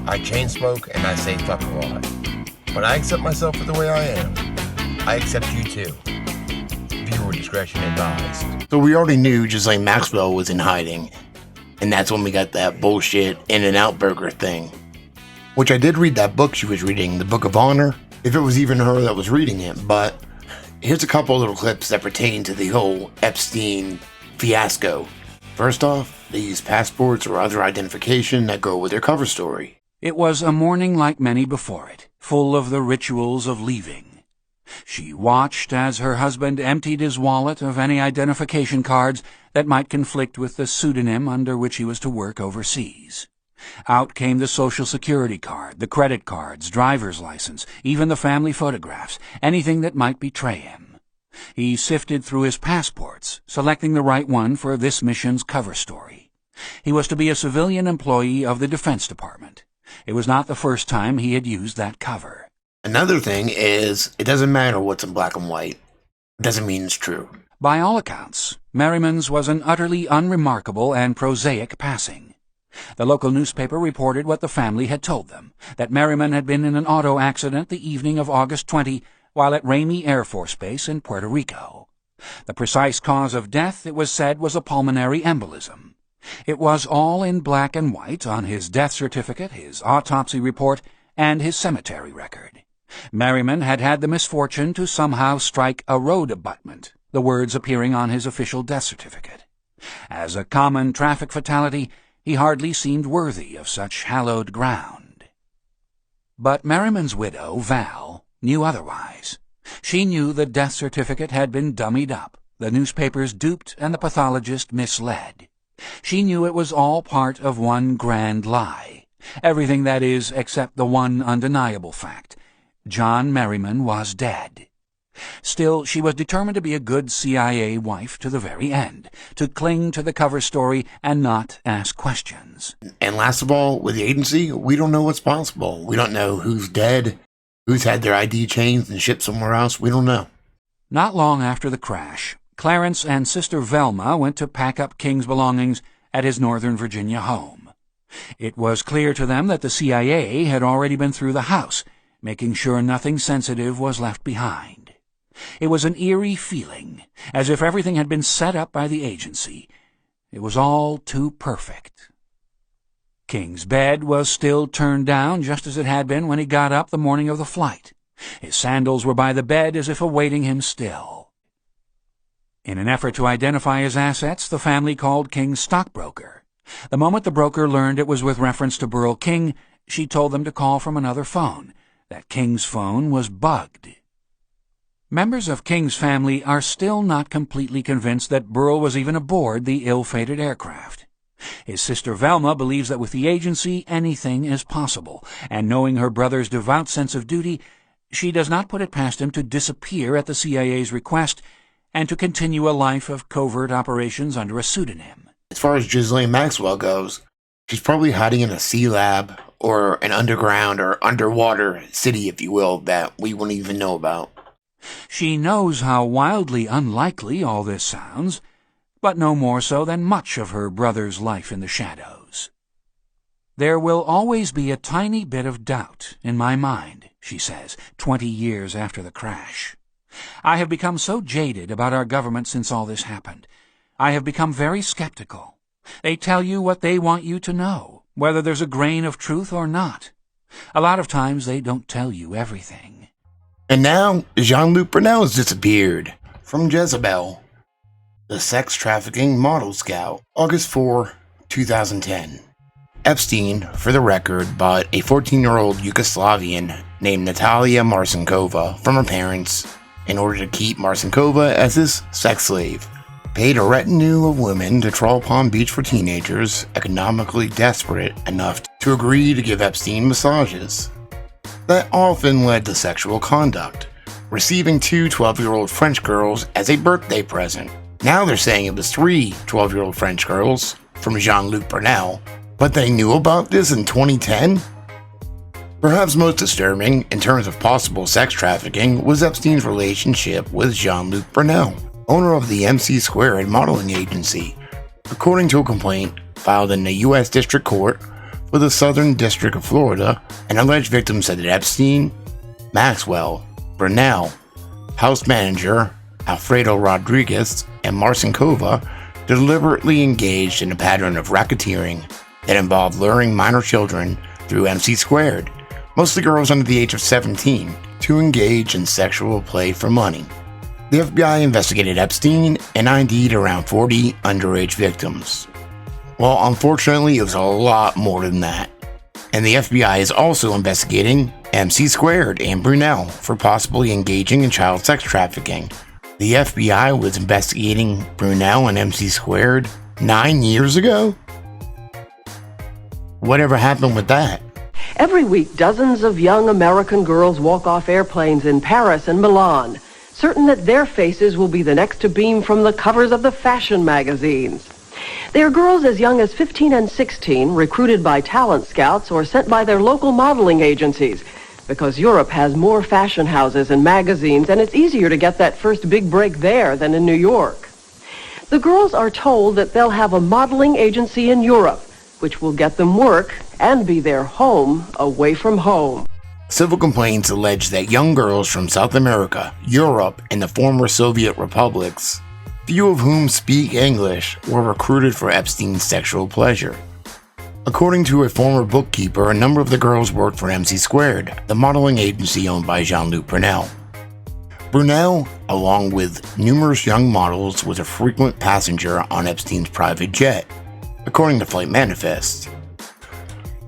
I chain smoke and I say fuck a lot. But I accept myself for the way I am. I accept you too. Viewer discretion advised. So we already knew Ghislaine Maxwell was in hiding, and that's when we got that bullshit In-N-Out Burger thing. Which I did read that book she was reading, The Book of Honor, if it was even her that was reading it, but here's a couple little clips that pertain to the whole Epstein fiasco. First off, they use passports or other identification that go with their cover story. It was a morning like many before it, full of the rituals of leaving. She watched as her husband emptied his wallet of any identification cards that might conflict with the pseudonym under which he was to work overseas. Out came the Social Security card, the credit cards, driver's license, even the family photographs, anything that might betray him. He sifted through his passports, selecting the right one for this mission's cover story. He was to be a civilian employee of the Defense Department. It was not the first time he had used that cover. Another thing is, it doesn't matter what's in black and white. It doesn't mean it's true. By all accounts, Merriman's was an utterly unremarkable and prosaic passing. The local newspaper reported what the family had told them, that Merriman had been in an auto accident the evening of August 20 while at Ramey Air Force Base in Puerto Rico. The precise cause of death, it was said, was a pulmonary embolism. It was all in black and white on his death certificate, his autopsy report, and his cemetery record. Merriman had had the misfortune to somehow strike a road abutment, the words appearing on his official death certificate. As a common traffic fatality, he hardly seemed worthy of such hallowed ground. But Merriman's widow, Val, knew otherwise. She knew the death certificate had been dummied up, the newspapers duped, and the pathologist misled. She knew it was all part of one grand lie. Everything, that is, except the one undeniable fact. John Merriman was dead. Still, she was determined to be a good CIA wife to the very end, to cling to the cover story and not ask questions. And last of all, with the agency, we don't know what's possible. We don't know who's dead, who's had their ID changed and shipped somewhere else. We don't know. Not long after the crash, Clarence and Sister Velma went to pack up King's belongings at his Northern Virginia home. It was clear to them that the CIA had already been through the house, making sure nothing sensitive was left behind. It was an eerie feeling, as if everything had been set up by the agency. It was all too perfect. King's bed was still turned down just as it had been when he got up the morning of the flight. His sandals were by the bed as if awaiting him still. In an effort to identify his assets, the family called King's stockbroker. The moment the broker learned it was with reference to Burl King, she told them to call from another phone, that King's phone was bugged. Members of King's family are still not completely convinced that Burl was even aboard the ill-fated aircraft. His sister Velma believes that with the agency anything is possible, and knowing her brother's devout sense of duty, she does not put it past him to disappear at the CIA's request and to continue a life of covert operations under a pseudonym. As far as Ghislaine Maxwell goes, she's probably hiding in a sea lab or an underground or underwater city, if you will, that we wouldn't even know about. She knows how wildly unlikely all this sounds, but no more so than much of her brother's life in the shadows. There will always be a tiny bit of doubt in my mind, she says, 20 years after the crash. I have become so jaded about our government since all this happened. I have become very skeptical. They tell you what they want you to know, whether there's a grain of truth or not. A lot of times they don't tell you everything. And now, Jean-Luc Brunel has disappeared from Jezebel, the sex trafficking model scout, August 4, 2010. Epstein, for the record, bought a 14-year-old Yugoslavian named Natalia Marcinkova from her parents in order to keep Marcinkova as his sex slave. Paid a retinue of women to trawl Palm Beach for teenagers economically desperate enough to agree to give Epstein massages. That often led to sexual conduct, receiving 2 12-year-old French girls as a birthday present. Now they're saying it was 3 12-year-old French girls from Jean-Luc Brunel, but they knew about this in 2010? Perhaps most disturbing, in terms of possible sex trafficking, was Epstein's relationship with Jean-Luc Brunel, owner of the MC² modeling agency. According to a complaint filed in the U.S. District Court for the Southern District of Florida, an alleged victim said that Epstein, Maxwell, Brunel, house manager Alfredo Rodriguez, and Marcinkova deliberately engaged in a pattern of racketeering that involved luring minor children through MC², mostly girls under the age of 17, to engage in sexual play for money. The FBI investigated Epstein and ID'd around 40 underage victims. Well, unfortunately, it was a lot more than that. And the FBI is also investigating MC² and Brunel for possibly engaging in child sex trafficking. The FBI was investigating Brunel and MC² 9 years ago? Whatever happened with that? Every week, dozens of young American girls walk off airplanes in Paris and Milan, certain that their faces will be the next to beam from the covers of the fashion magazines. They are girls as young as 15 and 16, recruited by talent scouts or sent by their local modeling agencies, because Europe has more fashion houses and magazines, and it's easier to get that first big break there than in New York. The girls are told that they'll have a modeling agency in Europe, which will get them work and be their home away from home. Civil complaints allege that young girls from South America, Europe, and the former Soviet republics, few of whom speak English, were recruited for Epstein's sexual pleasure. According to a former bookkeeper, a number of the girls worked for MC², the modeling agency owned by Jean-Luc Brunel. Brunel, along with numerous young models, was a frequent passenger on Epstein's private jet, according to Flight Manifest.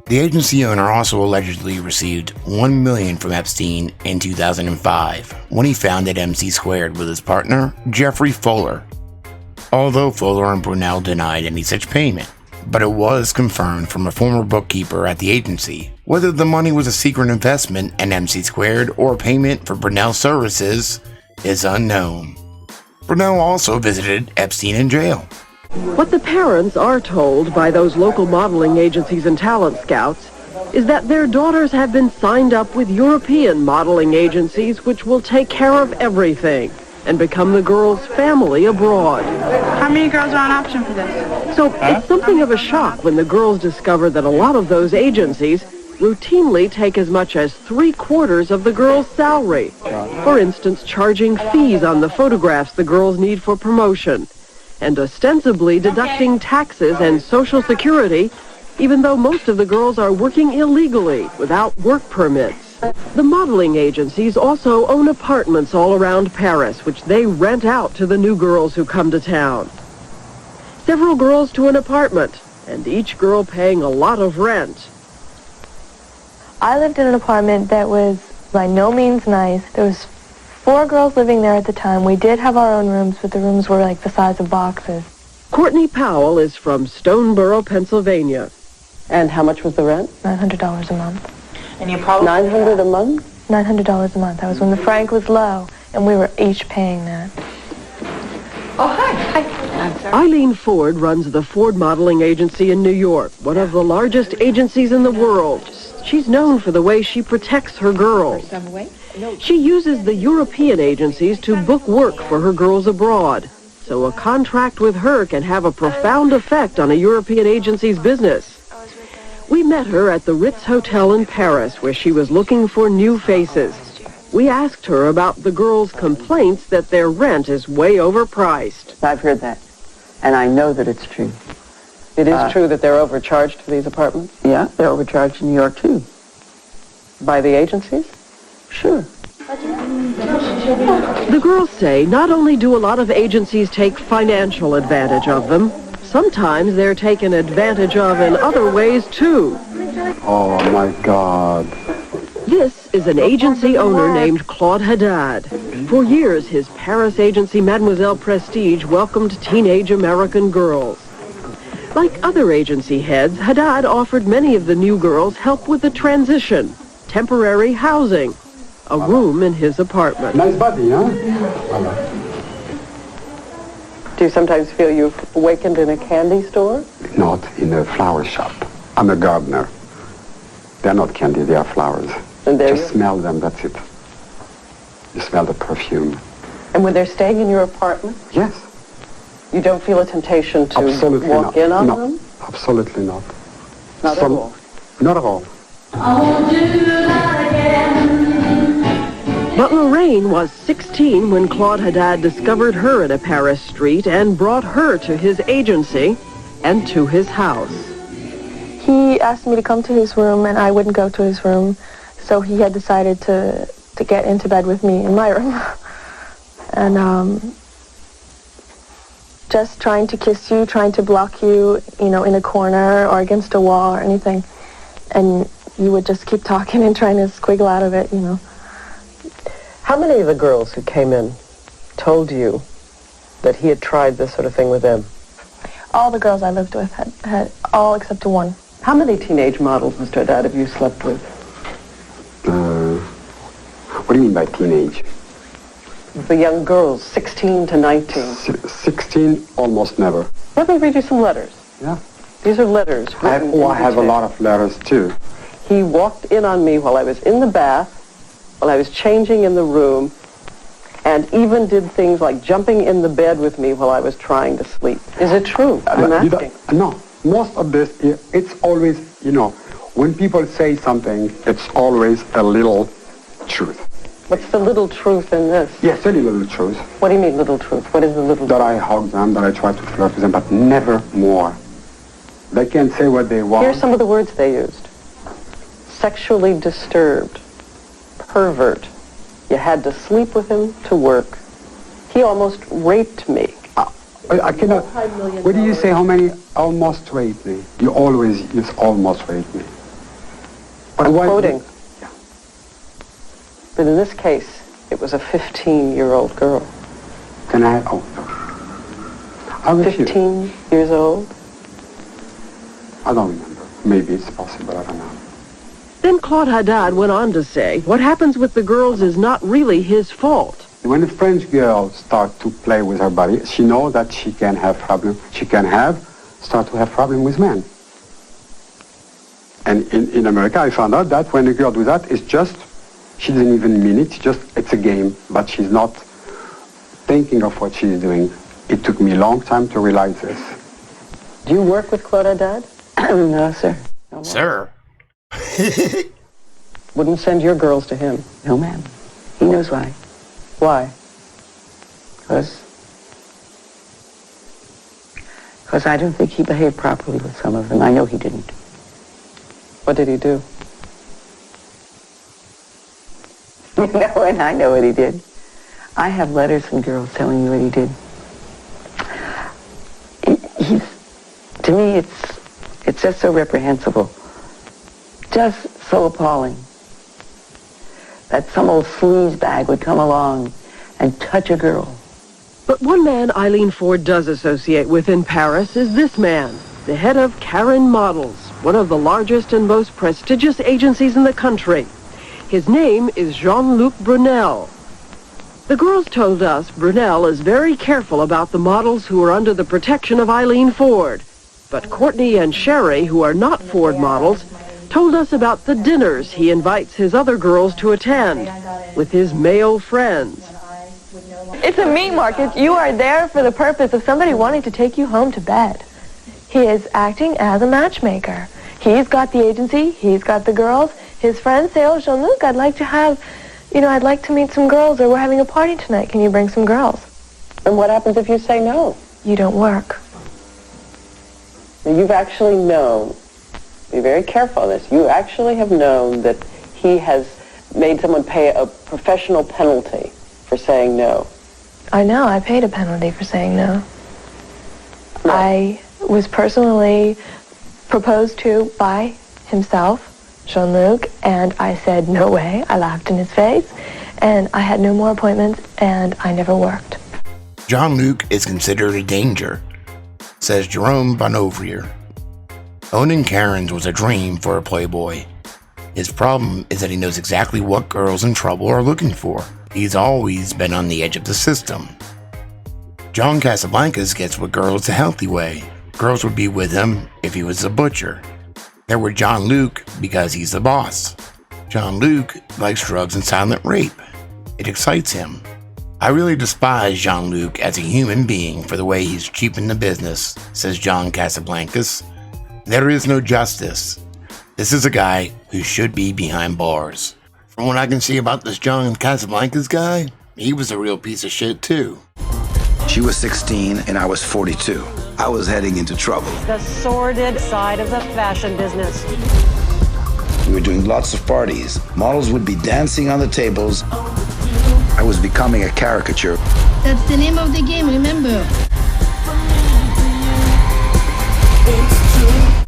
The agency owner also allegedly received $1 million from Epstein in 2005 when he founded MC² with his partner, Jeffrey Fuller, although Fuller and Brunel denied any such payment. But it was confirmed from a former bookkeeper at the agency. Whether the money was a secret investment in MC² or payment for Brunel's services is unknown. Brunel also visited Epstein in jail. What the parents are told by those local modeling agencies and talent scouts is that their daughters have been signed up with European modeling agencies which will take care of everything and become the girls' family abroad. How many girls are on option for this? So it's something of a shock when the girls discover that a lot of those agencies routinely take as much as 3/4 of the girls' salary. For instance, charging fees on the photographs the girls need for promotion, and ostensibly deducting taxes and Social Security, even though most of the girls are working illegally without work permits. The modeling agencies also own apartments all around Paris, which they rent out to the new girls who come to town. Several girls to an apartment, and each girl paying a lot of rent. I lived in an apartment that was by no means nice. There was 4 girls living there at the time. We did have our own rooms, but the rooms were like the size of boxes. Courtney Powell is from Stoneboro, Pennsylvania. And how much was the rent? $900 a month. And you probably... $900 a month? $900 a month. That was when the franc was low, and we were each paying that. Oh, hi. Hi. Eileen Ford runs the Ford Modeling Agency in New York, one of the largest agencies in the world. She's known for the way she protects her girls. She uses the European agencies to book work for her girls abroad, so a contract with her can have a profound effect on a European agency's business. We met her at the Ritz Hotel in Paris, where she was looking for new faces. We asked her about the girls' complaints that their rent is way overpriced. I've heard that, and I know that it's true. It is true that they're overcharged for these apartments? Yeah, they're overcharged in New York, too. By the agencies? Sure. The girls say not only do a lot of agencies take financial advantage of them, sometimes they're taken advantage of in other ways, too. Oh, my God. This is an agency owner named Claude Haddad. For years, his Paris agency Mademoiselle Prestige welcomed teenage American girls. Like other agency heads, Haddad offered many of the new girls help with the transition, temporary housing, a room in his apartment. Nice body, huh? Do you sometimes feel you've awakened in a candy store? Not in a flower shop. I'm a gardener. They're not candy, they are flowers. And there Just smell them, that's it. You smell the perfume. And when they're staying in your apartment, Yes. you don't feel a temptation to Absolutely walk not. in on No, them? absolutely not. Not at all. Not at all. But Lorraine was 16 when Claude Haddad discovered her in a Paris street and brought her to his agency and to his house. He asked me to come to his room, and I wouldn't go to his room, so he had decided to get into bed with me in my room. And just trying to kiss you, trying to block you, you know, in a corner or against a wall or anything. And you would just keep talking and trying to squiggle out of it, you know. How many of the girls who came in told you that he had tried this sort of thing with them? All the girls I lived with had all except one. How many teenage models, Mr. Haddad, have you slept with? What do you mean by teenage? The young girls, 16 to 19. 16, almost never. Let me read you some letters. Yeah. These are letters. I have a lot of letters too. He walked in on me while I was in the bath, while I was changing in the room, and even did things like jumping in the bed with me while I was trying to sleep. Is it true? I'm asking. No, most of this, it's always, you know, when people say something, it's always a little truth. What's the little truth in this? Yes, a little truth. What do you mean little truth? What is the little truth? That I hug them, that I try to flirt with them, but never more. They can say what they want. Here's some of the words they used. Sexually disturbed. Pervert. You had to sleep with him to work. He almost raped me. I cannot. What do you say? How many almost raped me? You always use almost raped me. I'm quoting. Yeah. But in this case, it was a 15-year-old girl. Can I? Oh, I wish 15 years old? I don't remember. Maybe it's possible. I don't know. Then Claude Haddad went on to say, what happens with the girls is not really his fault. When a French girl starts to play with her body, she knows that she can have problem. She can start to have problem with men. And in America, I found out that when a girl does that, it's just, she doesn't even mean it. It's a game, but she's not thinking of what she's doing. It took me a long time to realize this. Do you work with Claude Haddad? No, sir. No, ma'am. Sir. Wouldn't send your girls to him. No, ma'am. He knows why. Why? Because I don't think he behaved properly with some of them. I know he didn't. What did he do? No, and I know what he did. I have letters from girls telling me what he did. To me, it's just so reprehensible. Just so appalling that some old sleazebag would come along and touch a girl. But one man Eileen Ford does associate with in Paris is this man, the head of Karen Models, one of the largest and most prestigious agencies in the country. His name is Jean-Luc Brunel. The girls told us Brunel is very careful about the models who are under the protection of Eileen Ford. But Courtney and Sherry, who are not Ford models, told us about the dinners he invites his other girls to attend with his male friends. It's a meat market. You are there for the purpose of somebody wanting to take you home to bed. He is acting as a matchmaker. He's got the agency. He's got the girls. His friends say, oh, Jean-Luc, I'd like to meet some girls, or we're having a party tonight. Can you bring some girls? And what happens if you say no? You don't work. Now, you've actually known, be very careful on this, you actually have known that he has made someone pay a professional penalty for saying no. I know. I paid a penalty for saying no. No. I was personally proposed to by himself, Jean-Luc, and I said, no way. I laughed in his face, and I had no more appointments, and I never worked. Jean-Luc is considered a danger, says Jerome Bonnevier. Owning Karen's was a dream for a playboy. His problem is that he knows exactly what girls in trouble are looking for. He's always been on the edge of the system. John Casablancas gets with girls the healthy way. Girls would be with him if he was a butcher. They're with Jean-Luc because he's the boss. Jean-Luc likes drugs and silent rape. It excites him. I really despise Jean-Luc as a human being for the way he's cheapened the business, says John Casablancas. There is no justice. This is a guy who should be behind bars. From what I can see about this John Casablancas guy, he was a real piece of shit too. She was 16 and I was 42. I was heading into trouble. The sordid side of the fashion business. We were doing lots of parties. Models would be dancing on the tables. I was becoming a caricature. That's the name of the game, remember?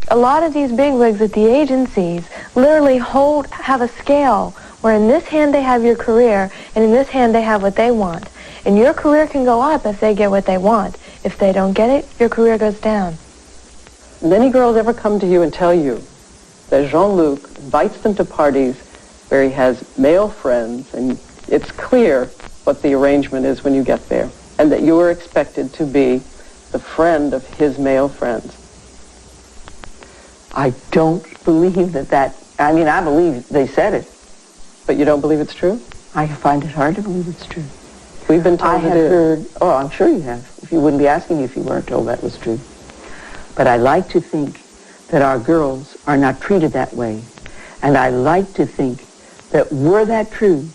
A lot of these bigwigs at the agencies literally have a scale where in this hand they have your career and in this hand they have what they want. And your career can go up if they get what they want. If they don't get it, your career goes down. Many girls ever come to you and tell you that Jean-Luc invites them to parties where he has male friends, and it's clear what the arrangement is when you get there, and that you are expected to be the friend of his male friends. I don't believe that. I mean, I believe they said it. But you don't believe it's true? I find it hard to believe it's true. We've been told I have heard, oh, I'm sure you have. If you wouldn't be asking me if you weren't told that was true. But I like to think that our girls are not treated that way. And I like to think that were that true,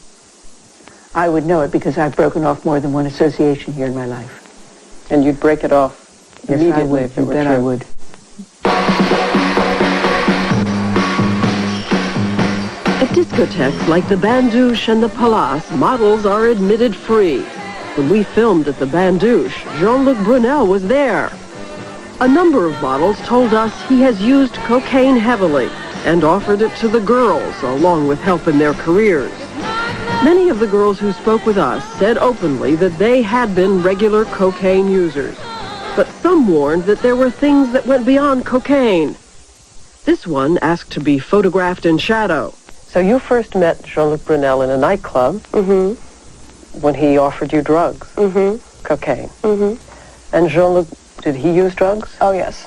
I would know it because I've broken off more than one association here in my life. And you'd break it off immediately yes, if it were true. I would. At discotheques like the Bandouche and the Palace, models are admitted free. When we filmed at the Bandouche, Jean-Luc Brunel was there. A number of models told us he has used cocaine heavily and offered it to the girls, along with help in their careers. Many of the girls who spoke with us said openly that they had been regular cocaine users. But some warned that there were things that went beyond cocaine. This one asked to be photographed in shadow. So you first met Jean-Luc Brunel in a nightclub when he offered you drugs, cocaine. And Jean-Luc, did he use drugs? Oh, yes.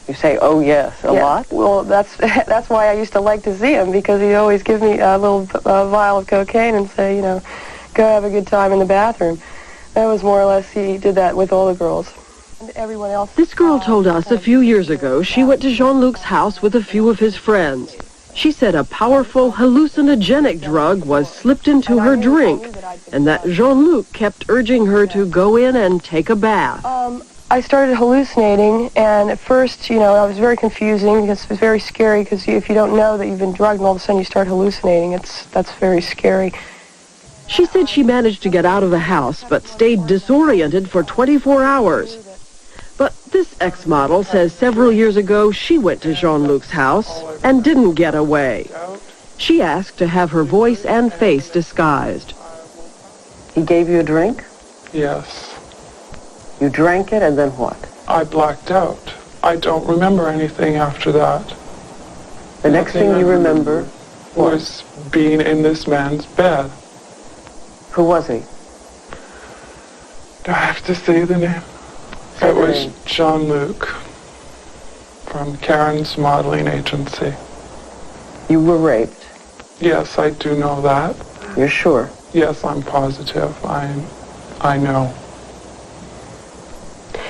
You say, oh, yes, a lot? Well, that's why I used to like to see him, because he'd always give me a little vial of cocaine and say, you know, go have a good time in the bathroom. That was more or less, he did that with all the girls. And everyone else. This girl told us a few years ago she went to Jean-Luc's house with a few of his friends. She said a powerful hallucinogenic drug was slipped into her drink, and that Jean-Luc kept urging her to go in and take a bath. I started hallucinating, and at first, you know, I was very confusing because it was very scary, because if you don't know that you've been drugged and all of a sudden you start hallucinating, that's very scary. She said she managed to get out of the house, but stayed disoriented for 24 hours. But this ex-model says several years ago she went to Jean-Luc's house and didn't get away. She asked to have her voice and face disguised. He gave you a drink? Yes. You drank it, and then what? I blacked out. I don't remember anything after that. The next thing you remember was being in this man's bed. Who was he? Do I have to say the name? It was Jean-Luc from Karen's modeling agency. You were raped? Yes, I do know that. You're sure? Yes, I'm positive. I know.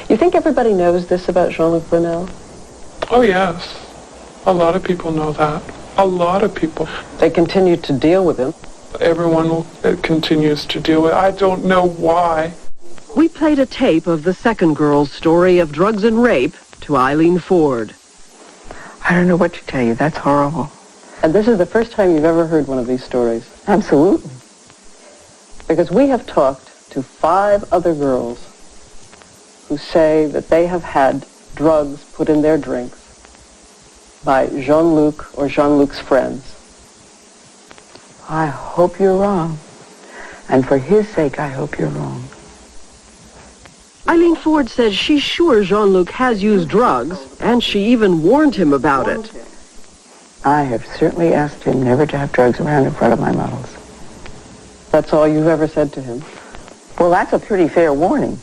You think everybody knows this about Jean-Luc Brunel? Oh, yes. A lot of people know that. A lot of people. They continue to deal with him. Everyone continues to deal with it. I don't know why. We played a tape of the second girl's story of drugs and rape to Eileen Ford. I don't know what to tell you. That's horrible. And this is the first time you've ever heard one of these stories? Absolutely. Because we have talked to 5 other girls who say that they have had drugs put in their drinks by Jean-Luc or Jean-Luc's friends. I hope you're wrong. And for his sake, I hope you're wrong. Eileen Ford says she's sure Jean-Luc has used drugs, and she even warned him about it. I have certainly asked him never to have drugs around in front of my models. That's all you've ever said to him? Well, that's a pretty fair warning.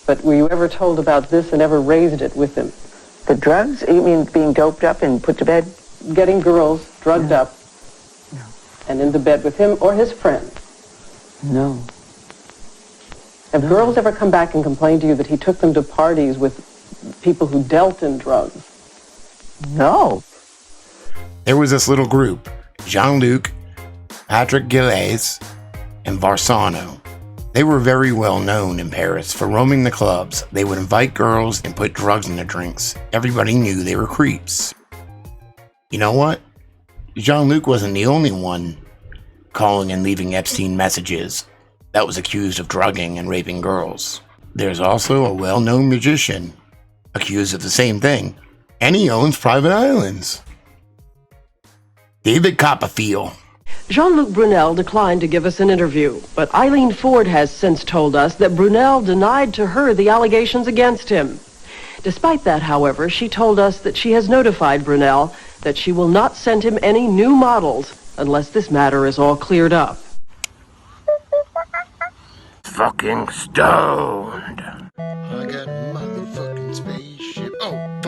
But were you ever told about this and ever raised it with him? The drugs? You mean being doped up and put to bed? Getting girls drugged up and into bed with him or his friends? No. Have girls ever come back and complained to you that he took them to parties with people who dealt in drugs? No. There was this little group, Jean-Luc, Patrick Gilles, and Varsano. They were very well known in Paris for roaming the clubs. They would invite girls and put drugs in their drinks. Everybody knew they were creeps. You know what? Jean-Luc wasn't the only one calling and leaving Epstein messages that was accused of drugging and raping girls. There's also a well-known magician accused of the same thing, and he owns private islands. David Copperfield. Jean-Luc Brunel declined to give us an interview, but Eileen Ford has since told us that Brunel denied to her the allegations against him. Despite that, however, she told us that she has notified Brunel that she will not send him any new models unless this matter is all cleared up. Fucking stoned. I got motherfucking spaceship. Oh.